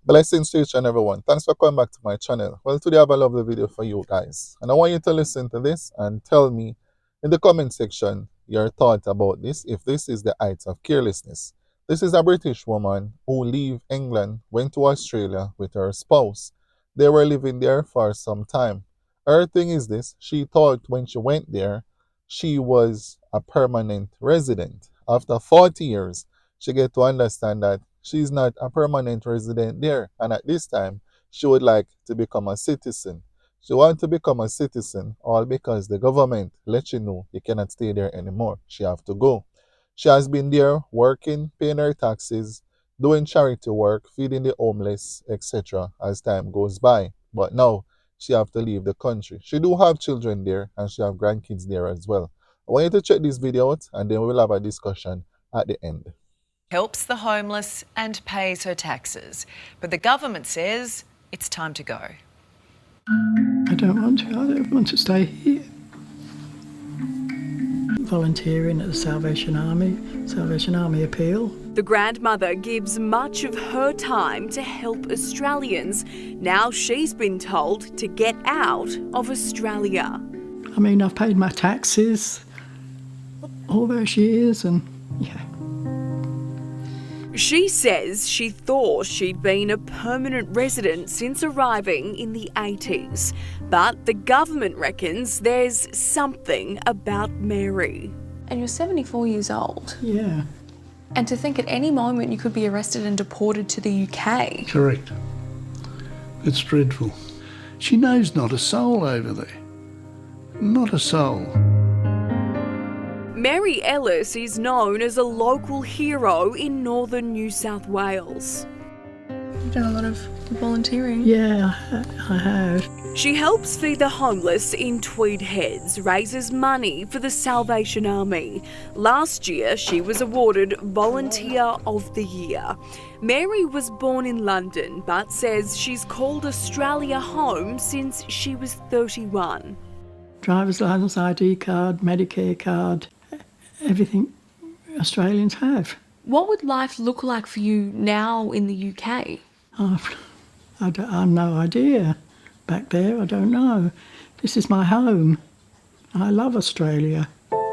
Blessings to each and everyone. Thanks for coming back to my channel. Well, today I have a lovely video for you guys. And I want you to listen to this and tell me in the comment section your thought about this, if this is the height of carelessness. This is a British woman who left England, went to Australia with her spouse. They were living there for some time. Her thing is this, she thought when she went there, she was a permanent resident. After 40 years, she get to understand that she's not a permanent resident there, and at this time she would like to become a citizen. She wants to become a citizen all because the government let you know you cannot stay there anymore. She have to go. She has been there working, paying her taxes, doing charity work, feeding the homeless, etc. as time goes by. But now she have to leave the country. She do have children there and she have grandkids there as well. I want you to check this video out and then we'll have a discussion at the end. Helps the homeless and pays her taxes. But the government says it's time to go. I don't want to. I don't want to stay here. Volunteering at the Salvation Army appeal. The grandmother gives much of her time to help Australians. Now she's been told to get out of Australia. I mean, I've paid my taxes all those years and, yeah. She says she thought she'd been a permanent resident since arriving in the 80s. But the government reckons there's something about Mary. And you're 74 years old. Yeah. And to think at any moment you could be arrested and deported to the UK. Correct. It's dreadful. She knows not a soul over there. Not a soul. Mary Ellis is known as a local hero in northern New South Wales. You've done a lot of volunteering. Yeah, I have. She helps feed the homeless in Tweed Heads, raises money for the Salvation Army. Last year, she was awarded Volunteer of the Year. Mary was born in London, but says she's called Australia home since she was 31. Driver's licence, ID card, Medicare card, everything Australians have. What would life look like for you now in the UK? I've no idea. Back there, I don't know. This is my home. I love Australia.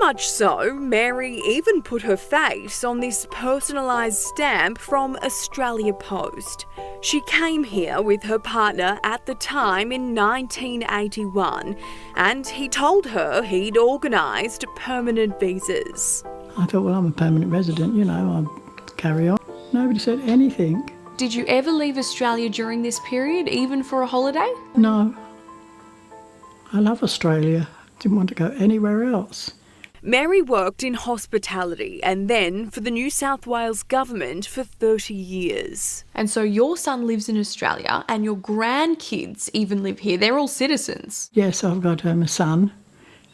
Much so, Mary even put her face on this personalised stamp from Australia Post. She came here with her partner at the time in 1981, and he told her he'd organised permanent visas. I thought, well, I'm a permanent resident, you know, I'll carry on. Nobody said anything. Did you ever leave Australia during this period, even for a holiday? No. I love Australia. Didn't want to go anywhere else. Mary worked in hospitality and then for the New South Wales government for 30 years. And so your son lives in Australia and your grandkids even live here. They're all citizens. Yes, I've got a son,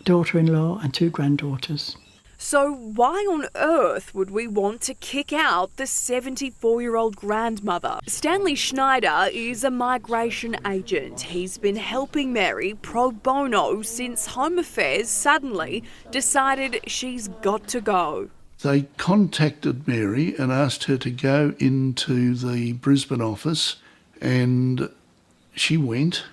a daughter-in-law and 2 granddaughters. So why on earth would we want to kick out the 74-year-old grandmother? Stanley Schneider is a migration agent. He's been helping Mary pro bono since Home Affairs suddenly decided she's got to go. They contacted Mary and asked her to go into the Brisbane office, and she went,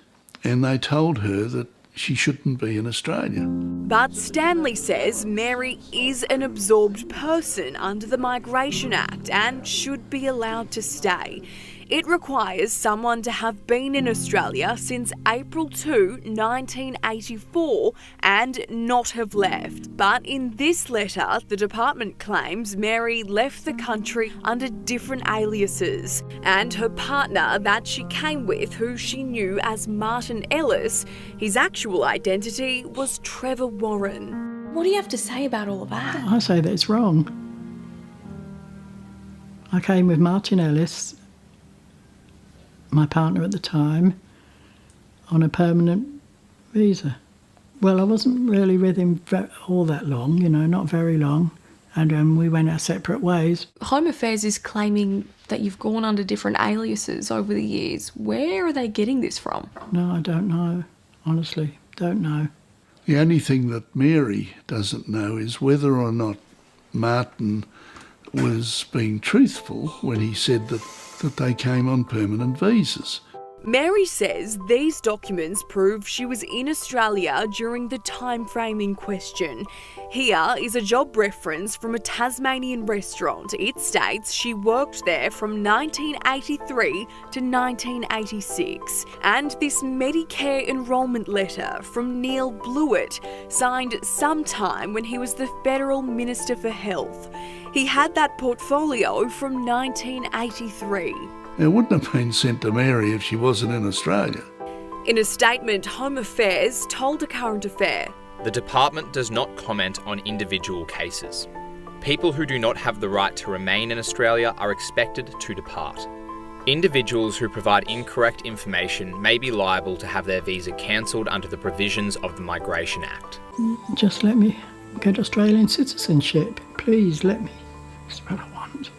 and they told her that she shouldn't be in Australia. But Stanley says Mary is an absorbed person under the Migration Act and should be allowed to stay. It requires someone to have been in Australia since April 2, 1984 and not have left. But in this letter, the department claims Mary left the country under different aliases, and her partner that she came with, who she knew as Martin Ellis, his actual identity was Trevor Warren. What do you have to say about all of that? I say that it's wrong. I came with Martin Ellis, my partner at the time, on a permanent visa. Well, I wasn't really with him all that long, you know, not very long, and we went our separate ways. Home Affairs is claiming that you've gone under different aliases over the years. Where are they getting this from? No, I don't know, honestly, don't know. The only thing that Mary doesn't know is whether or not Martin was being truthful when he said that that they came on permanent visas. Mary says these documents prove she was in Australia during the time frame in question. Here is a job reference from a Tasmanian restaurant. It states she worked there from 1983 to 1986. And this Medicare enrolment letter from Neil Blewett, signed sometime when he was the Federal Minister for Health. He had that portfolio from 1983. It wouldn't have been sent to Mary if she wasn't in Australia. In a statement, Home Affairs told A Current Affair, "The department does not comment on individual cases. People who do not have the right to remain in Australia are expected to depart. Individuals who provide incorrect information may be liable to have their visa cancelled under the provisions of the Migration Act." Just let me get Australian citizenship. Please let me. That's what I want.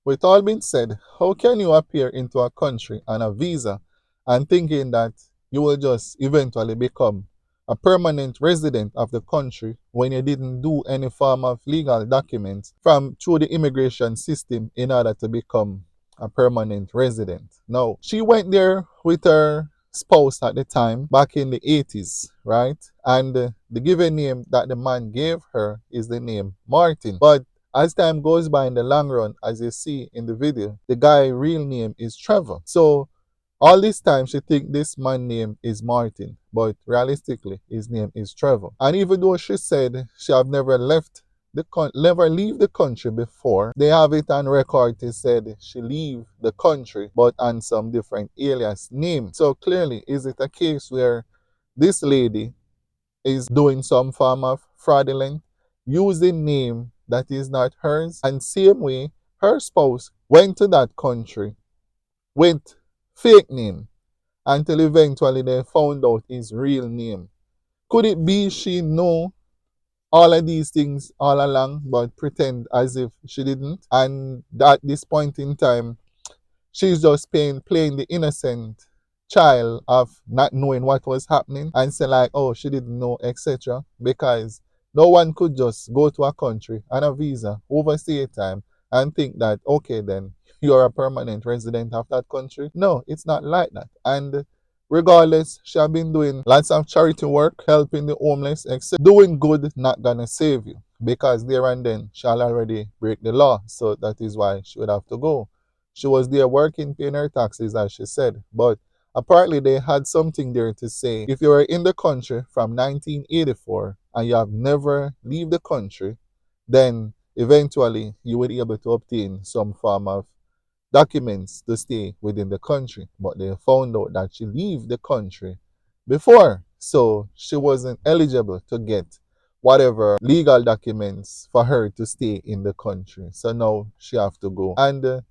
With all being said, how can you appear into a country on a visa and thinking that you will just eventually become a permanent resident of the country when you didn't do any form of legal documents through the immigration system in order to become a permanent resident? No. She went there with her spouse at the time, back in the 80s, right? And the given name that the man gave her is the name Martin. But as time goes by in the long run, as you see in the video, the guy's real name is Trevor. So all this time she think this man's name is Martin, but realistically his name is Trevor. And even though she said she have never never leave the country before, they have it on record to said she leave the country but on some different alias name. So clearly, is it a case where this lady is doing some form of fraudulent using name that is not hers? And same way, her spouse went to that country with fake name until eventually they found out his real name. Could it be she know all of these things all along but pretend as if she didn't? And at this point in time, she's just playing the innocent child of not knowing what was happening and say like, oh, she didn't know, etc. Because no one could just go to a country on a visa, overstay time, and think that, okay, then you're a permanent resident of that country. No, it's not like that. And regardless, she has been doing lots of charity work, helping the homeless, etc. Doing good not gonna save you, because there and then she'll already break the law. So that is why she would have to go. She was there working, paying her taxes, as she said. But apparently they had something there to say, if you were in the country from 1984 and you have never leave the country, then eventually you will be able to obtain some form of documents to stay within the country. But they found out that she leave the country before, so she wasn't eligible to get whatever legal documents for her to stay in the country. So now she have to go. And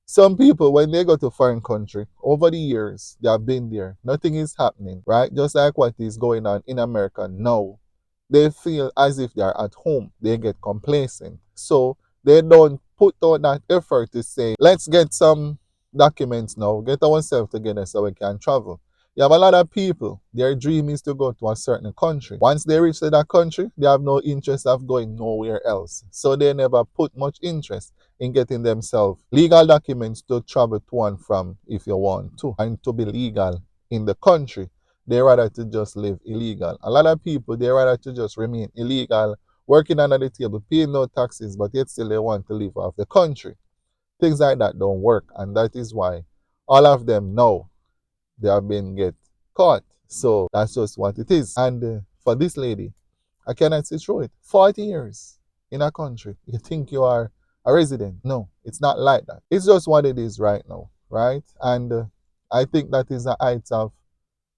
some people, when they go to foreign country, over the years, they have been there. Nothing is happening, right? Just like what is going on in America now. They feel as if they are at home. They get complacent. So they don't put out that effort to say, let's get some documents now, get ourselves together so we can travel. You have a lot of people, their dream is to go to a certain country. Once they reach to that country, they have no interest of going nowhere else. So they never put much interest in getting themselves legal documents to travel to and from if you want to, and to be legal in the country. They rather to just live illegal. A lot of people, they rather to just remain illegal, working under the table, paying no taxes, but yet still they want to live off the country. Things like that don't work, and that is why all of them know they have been get caught. So that's just what it is. And for this lady, I cannot see through it. 40 years in a country, you think you are a resident? No, it's not like that. It's just what it is right now, right? And I think that is a height of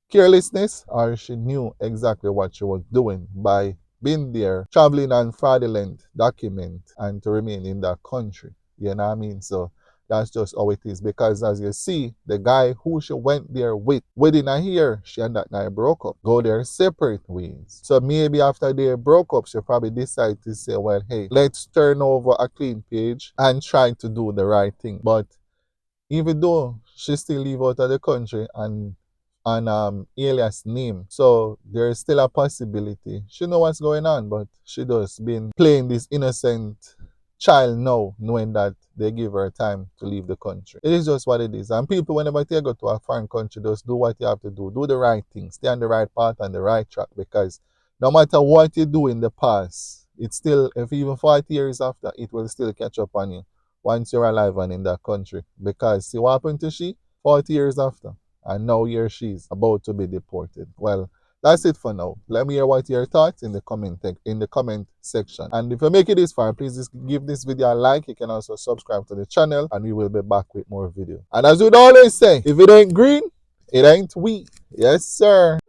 carelessness, or she knew exactly what she was doing by being there, traveling on fraudulent document and to remain in that country. You know what I mean? So that's just how it is. Because as you see, the guy who she went there with, within a year, she and that guy broke up. Go their separate ways. So maybe after they broke up, she probably decided to say, well, hey, let's turn over a clean page and try to do the right thing. But even though she still live out of the country and an alias name, so there is still a possibility she know what's going on, but she just been playing this innocent child now, knowing that they give her time to leave the country. It is just what it is. And people, whenever they go to a foreign country, just do what you have to do. Do the right thing. Stay on the right path and the right track, because no matter what you do in the past, it's still, if even 40 years after, it will still catch up on you once you're alive and in that country. Because see what happened to she 40 years after, and now here she's about to be deported. Well, that's it for now. Let me hear what your thoughts in the comment section. And if you make it this far, please just give this video a like. You can also subscribe to the channel, and we will be back with more video. And as we'd always say, if it ain't green, it ain't we. Yes, sir.